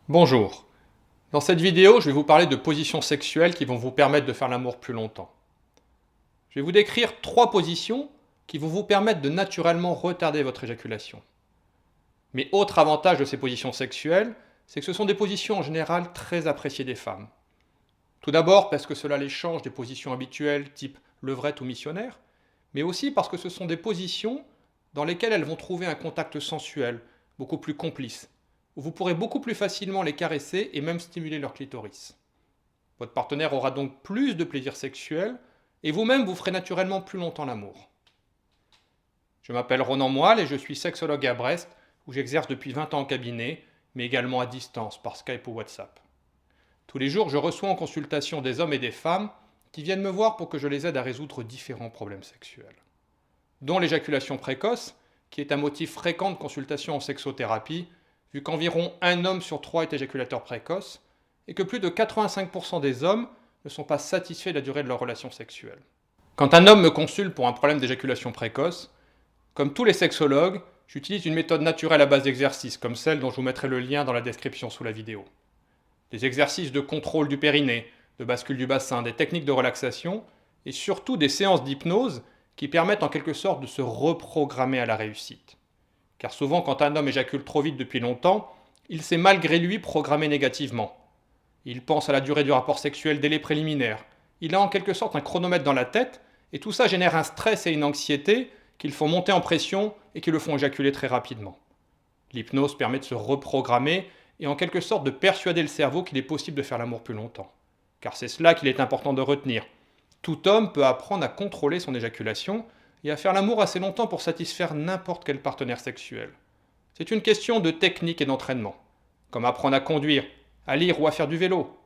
Bonjour. Dans cette vidéo, je vais vous parler de positions sexuelles qui vont vous permettre de faire l'amour plus longtemps. Je vais vous décrire 3 positions qui vont vous permettre de naturellement retarder votre éjaculation. Mais autre avantage de ces positions sexuelles, c'est que ce sont des positions en général très appréciées des femmes. Tout d'abord parce que cela les change des positions habituelles type levrette ou missionnaire, mais aussi parce que ce sont des positions dans lesquelles elles vont trouver un contact sensuel, beaucoup plus complice, où vous pourrez beaucoup plus facilement les caresser et même stimuler leur clitoris. Votre partenaire aura donc plus de plaisir sexuel et vous-même vous ferez naturellement plus longtemps l'amour. Je m'appelle Ronan Moelle et je suis sexologue à Brest où j'exerce depuis 20 ans en cabinet, mais également à distance par Skype ou WhatsApp. Tous les jours, je reçois en consultation des hommes et des femmes qui viennent me voir pour que je les aide à résoudre différents problèmes sexuels, dont l'éjaculation précoce, qui est un motif fréquent de consultation en sexothérapie, vu qu'environ 1 homme sur 3 est éjaculateur précoce, et que plus de 85% des hommes ne sont pas satisfaits de la durée de leur relation sexuelle. Quand un homme me consulte pour un problème d'éjaculation précoce, comme tous les sexologues, j'utilise une méthode naturelle à base d'exercices, comme celle dont je vous mettrai le lien dans la description sous la vidéo. Des exercices de contrôle du périnée, de bascule du bassin, des techniques de relaxation, et surtout des séances d'hypnose qui permettent en quelque sorte de se reprogrammer à la réussite. Car souvent, quand un homme éjacule trop vite depuis longtemps, il s'est malgré lui programmé négativement. Il pense à la durée du rapport sexuel dès les préliminaires. Il a en quelque sorte un chronomètre dans la tête, et tout ça génère un stress et une anxiété qui le font monter en pression et qui le font éjaculer très rapidement. L'hypnose permet de se reprogrammer et en quelque sorte de persuader le cerveau qu'il est possible de faire l'amour plus longtemps. Car c'est cela qu'il est important de retenir. Tout homme peut apprendre à contrôler son éjaculation et à faire l'amour assez longtemps pour satisfaire n'importe quel partenaire sexuel. C'est une question de technique et d'entraînement, comme apprendre à conduire, à lire ou à faire du vélo.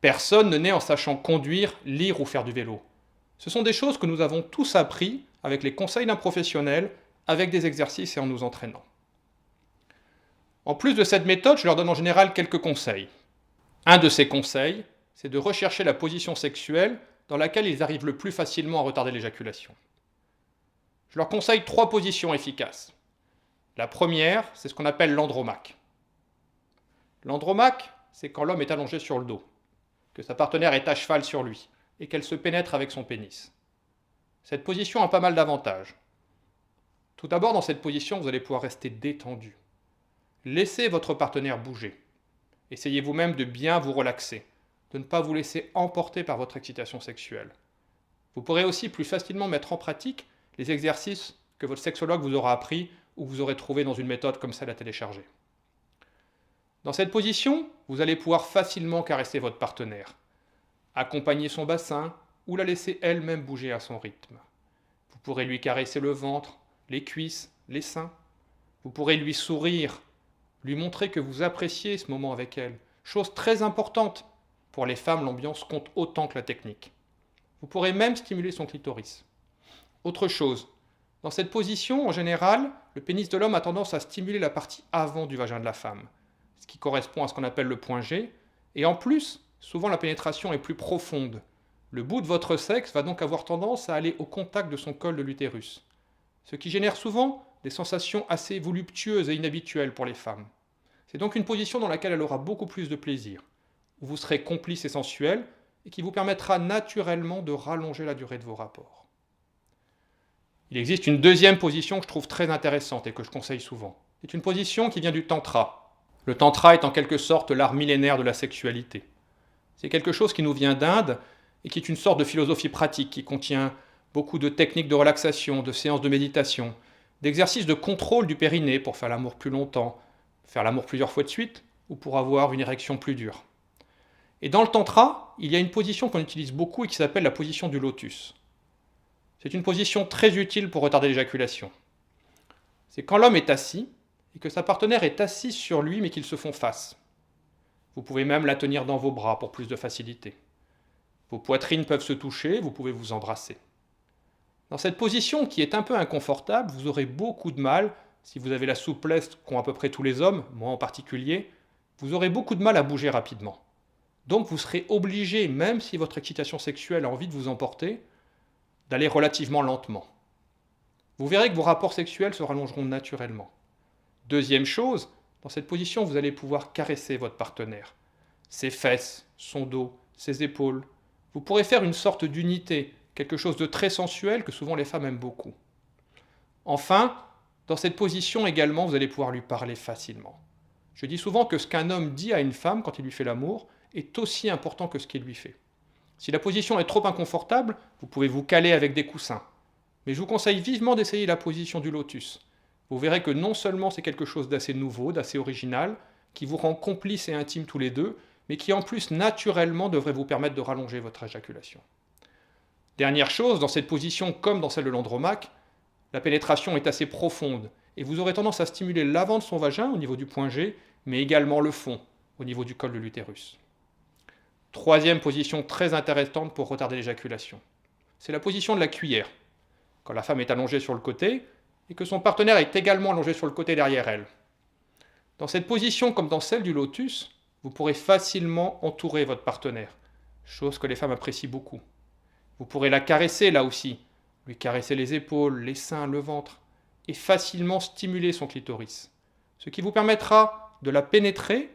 Personne ne naît en sachant conduire, lire ou faire du vélo. Ce sont des choses que nous avons tous appris avec les conseils d'un professionnel, avec des exercices et en nous entraînant. En plus de cette méthode, je leur donne en général quelques conseils. Un de ces conseils, c'est de rechercher la position sexuelle dans laquelle ils arrivent le plus facilement à retarder l'éjaculation. Je leur conseille 3 positions efficaces. La première, c'est ce qu'on appelle l'andromaque. L'andromaque, c'est quand l'homme est allongé sur le dos, que sa partenaire est à cheval sur lui, et qu'elle se pénètre avec son pénis. Cette position a pas mal d'avantages. Tout d'abord, dans cette position, vous allez pouvoir rester détendu. Laissez votre partenaire bouger. Essayez vous-même de bien vous relaxer, de ne pas vous laisser emporter par votre excitation sexuelle. Vous pourrez aussi plus facilement mettre en pratique les exercices que votre sexologue vous aura appris ou que vous aurez trouvé dans une méthode comme celle à télécharger. Dans cette position, vous allez pouvoir facilement caresser votre partenaire, accompagner son bassin ou la laisser elle-même bouger à son rythme. Vous pourrez lui caresser le ventre, les cuisses, les seins. Vous pourrez lui sourire, lui montrer que vous appréciez ce moment avec elle. Chose très importante. Pour les femmes, l'ambiance compte autant que la technique. Vous pourrez même stimuler son clitoris. Autre chose, dans cette position, en général, le pénis de l'homme a tendance à stimuler la partie avant du vagin de la femme, ce qui correspond à ce qu'on appelle le point G, et en plus, souvent la pénétration est plus profonde. Le bout de votre sexe va donc avoir tendance à aller au contact de son col de l'utérus, ce qui génère souvent des sensations assez voluptueuses et inhabituelles pour les femmes. C'est donc une position dans laquelle elle aura beaucoup plus de plaisir, où vous serez complice et sensuel, et qui vous permettra naturellement de rallonger la durée de vos rapports. Il existe une deuxième position que je trouve très intéressante et que je conseille souvent. C'est une position qui vient du tantra. Le tantra est en quelque sorte l'art millénaire de la sexualité. C'est quelque chose qui nous vient d'Inde et qui est une sorte de philosophie pratique qui contient beaucoup de techniques de relaxation, de séances de méditation, d'exercices de contrôle du périnée pour faire l'amour plus longtemps, faire l'amour plusieurs fois de suite ou pour avoir une érection plus dure. Et dans le tantra, il y a une position qu'on utilise beaucoup et qui s'appelle la position du lotus. C'est une position très utile pour retarder l'éjaculation. C'est quand l'homme est assis et que sa partenaire est assise sur lui mais qu'ils se font face. Vous pouvez même la tenir dans vos bras pour plus de facilité. Vos poitrines peuvent se toucher, vous pouvez vous embrasser. Dans cette position qui est un peu inconfortable, vous aurez beaucoup de mal, si vous avez la souplesse qu'ont à peu près tous les hommes, moi en particulier, vous aurez beaucoup de mal à bouger rapidement. Donc vous serez obligé, même si votre excitation sexuelle a envie de vous emporter, d'aller relativement lentement. Vous verrez que vos rapports sexuels se rallongeront naturellement. Deuxième chose, Dans cette position, vous allez pouvoir caresser votre partenaire. Ses fesses, son dos, ses épaules. Vous pourrez faire une sorte d'unité, quelque chose de très sensuel que souvent les femmes aiment beaucoup. Enfin, dans cette position également, vous allez pouvoir lui parler facilement. Je dis souvent que ce qu'un homme dit à une femme quand il lui fait l'amour est aussi important que ce qu'il lui fait. Si la position est trop inconfortable, vous pouvez vous caler avec des coussins. Mais je vous conseille vivement d'essayer la position du lotus. Vous verrez que non seulement c'est quelque chose d'assez nouveau, d'assez original, qui vous rend complices et intimes tous les deux, mais qui en plus naturellement devrait vous permettre de rallonger votre éjaculation. Dernière chose, dans cette position comme dans celle de l'Andromaque, la pénétration est assez profonde et vous aurez tendance à stimuler l'avant de son vagin au niveau du point G, mais également le fond au niveau du col de l'utérus. Troisième position très intéressante pour retarder l'éjaculation, c'est la position de la cuillère. Quand la femme est allongée sur le côté et que son partenaire est également allongé sur le côté derrière elle. Dans cette position comme dans celle du lotus, vous pourrez facilement entourer votre partenaire, chose que les femmes apprécient beaucoup. Vous pourrez la caresser là aussi, lui caresser les épaules, les seins, le ventre, et facilement stimuler son clitoris. Ce qui vous permettra de la pénétrer,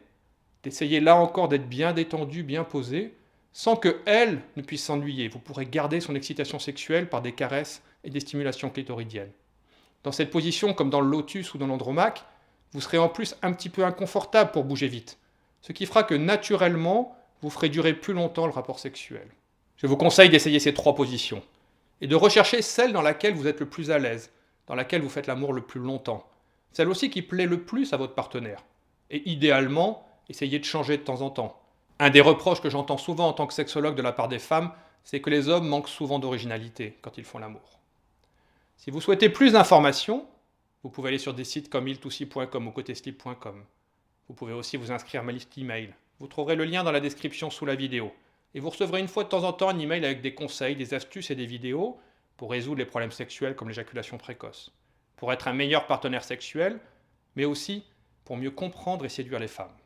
d'essayer là encore d'être bien détendu, bien posé, sans qu'elle ne puisse s'ennuyer. Vous pourrez garder son excitation sexuelle par des caresses et des stimulations clitoridiennes. Dans cette position, comme dans le lotus ou dans l'Andromaque, vous serez en plus un petit peu inconfortable pour bouger vite, ce qui fera que naturellement, vous ferez durer plus longtemps le rapport sexuel. Je vous conseille d'essayer ces 3 positions et de rechercher celle dans laquelle vous êtes le plus à l'aise, dans laquelle vous faites l'amour le plus longtemps, celle aussi qui plaît le plus à votre partenaire. Et idéalement, essayez de changer de temps en temps. Un des reproches que j'entends souvent en tant que sexologue de la part des femmes, c'est que les hommes manquent souvent d'originalité quand ils font l'amour. Si vous souhaitez plus d'informations, vous pouvez aller sur des sites comme iltousi.com ou coteslip.com. Vous pouvez aussi vous inscrire à ma liste email. Vous trouverez le lien dans la description sous la vidéo. Et vous recevrez une fois de temps en temps un email avec des conseils, des astuces et des vidéos pour résoudre les problèmes sexuels comme l'éjaculation précoce, pour être un meilleur partenaire sexuel, mais aussi pour mieux comprendre et séduire les femmes.